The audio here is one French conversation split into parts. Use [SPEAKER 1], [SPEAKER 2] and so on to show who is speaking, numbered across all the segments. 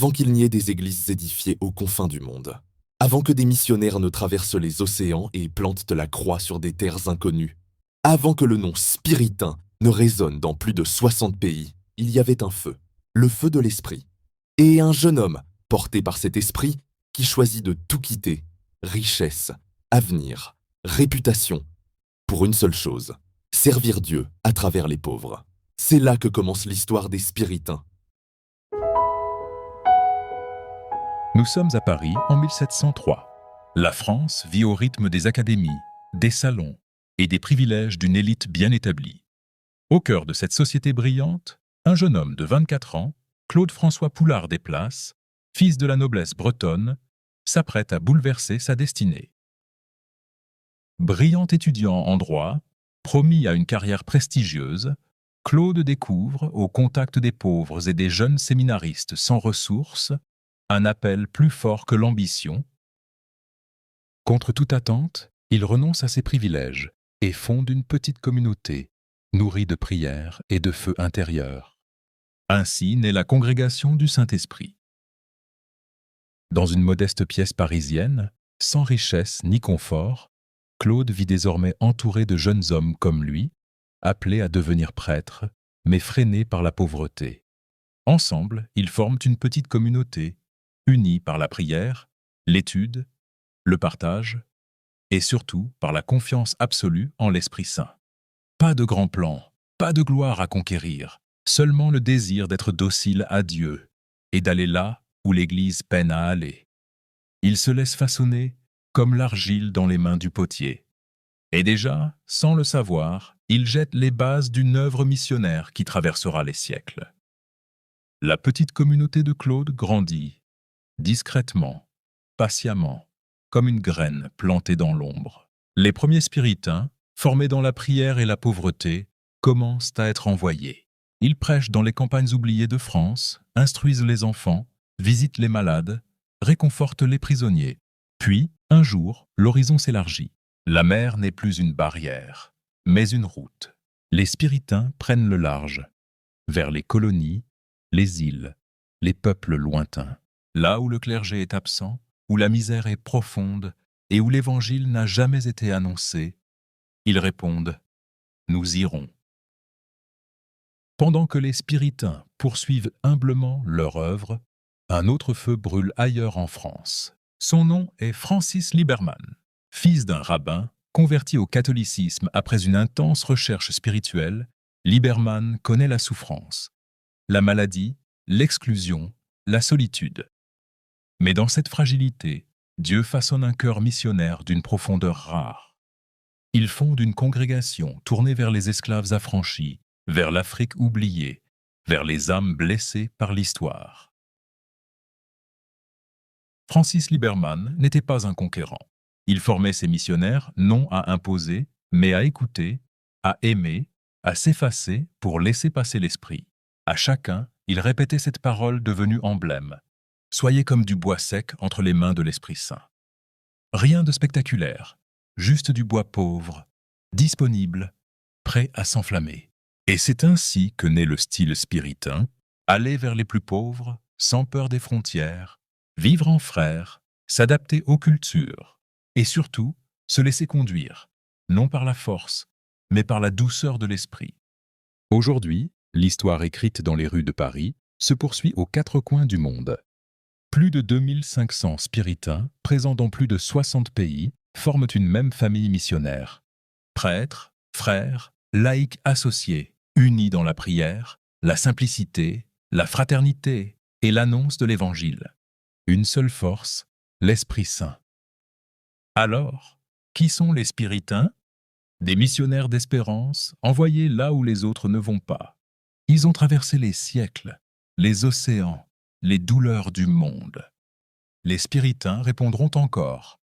[SPEAKER 1] avant qu'il n'y ait des églises édifiées aux confins du monde, avant que des missionnaires ne traversent les océans et plantent la croix sur des terres inconnues, avant que le nom spiritain ne résonne dans plus de 60 pays, il y avait un feu, le feu de l'esprit, et un jeune homme, porté par cet esprit, qui choisit de tout quitter, richesse, avenir, réputation, pour une seule chose, servir Dieu à travers les pauvres. C'est là que commence l'histoire des spiritains.
[SPEAKER 2] Nous sommes à Paris en 1703. La France vit au rythme des académies, des salons et des privilèges d'une élite bien établie. Au cœur de cette société brillante, un jeune homme de 24 ans, Claude-François Poulard des Places, fils de la noblesse bretonne, s'apprête à bouleverser sa destinée. Brillant étudiant en droit, promis à une carrière prestigieuse, Claude découvre, au contact des pauvres et des jeunes séminaristes sans ressources, un appel plus fort que l'ambition. Contre toute attente, il renonce à ses privilèges et fonde une petite communauté, nourrie de prières et de feu intérieur. Ainsi naît la congrégation du Saint-Esprit. Dans une modeste pièce parisienne, sans richesse ni confort, Claude vit désormais entouré de jeunes hommes comme lui, appelés à devenir prêtres, mais freinés par la pauvreté. Ensemble, ils forment une petite communauté, unis par la prière, l'étude, le partage, et surtout par la confiance absolue en l'Esprit Saint. Pas de grands plans, pas de gloire à conquérir, seulement le désir d'être docile à Dieu et d'aller là où l'Église peine à aller. Ils se laissent façonner comme l'argile dans les mains du potier. Et déjà, sans le savoir, ils jettent les bases d'une œuvre missionnaire qui traversera les siècles. La petite communauté de Claude grandit, discrètement, patiemment, comme une graine plantée dans l'ombre. Les premiers spiritains, formés dans la prière et la pauvreté, commencent à être envoyés. Ils prêchent dans les campagnes oubliées de France, instruisent les enfants, visitent les malades, réconfortent les prisonniers. Puis, un jour, l'horizon s'élargit. La mer n'est plus une barrière, mais une route. Les spiritains prennent le large, vers les colonies, les îles, les peuples lointains. Là où le clergé est absent, où la misère est profonde et où l'Évangile n'a jamais été annoncé, ils répondent « Nous irons ». Pendant que les spiritains poursuivent humblement leur œuvre, un autre feu brûle ailleurs en France. Son nom est Francis Libermann. Fils d'un rabbin, converti au catholicisme après une intense recherche spirituelle, Libermann connaît la souffrance, la maladie, l'exclusion, la solitude. Mais dans cette fragilité, Dieu façonne un cœur missionnaire d'une profondeur rare. Il fonde une congrégation tournée vers les esclaves affranchis, vers l'Afrique oubliée, vers les âmes blessées par l'histoire. Francis Libermann n'était pas un conquérant. Il formait ses missionnaires non à imposer, mais à écouter, à aimer, à s'effacer pour laisser passer l'esprit. À chacun, il répétait cette parole devenue emblème. Soyez comme du bois sec entre les mains de l'Esprit Saint. Rien de spectaculaire, juste du bois pauvre, disponible, prêt à s'enflammer. Et c'est ainsi que naît le style spiritain, aller vers les plus pauvres, sans peur des frontières, vivre en frères, s'adapter aux cultures, et surtout, se laisser conduire, non par la force, mais par la douceur de l'esprit. Aujourd'hui, l'histoire écrite dans les rues de Paris se poursuit aux quatre coins du monde. Plus de 2500 spiritains, présents dans plus de 60 pays, forment une même famille missionnaire. Prêtres, frères, laïcs associés, unis dans la prière, la simplicité, la fraternité et l'annonce de l'Évangile. Une seule force, l'Esprit Saint. Alors, qui sont les spiritains? Des missionnaires d'espérance, envoyés là où les autres ne vont pas. Ils ont traversé les siècles, les océans, les douleurs du monde. Les spiritains répondront encore.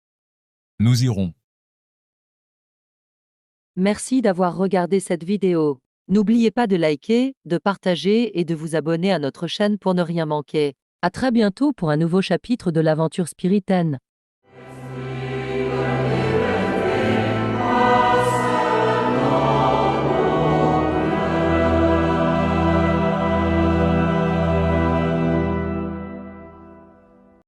[SPEAKER 2] Nous irons.
[SPEAKER 3] Merci d'avoir regardé cette vidéo. N'oubliez pas de liker, de partager et de vous abonner à notre chaîne pour ne rien manquer. À très bientôt pour un nouveau chapitre de l'aventure spiritaine.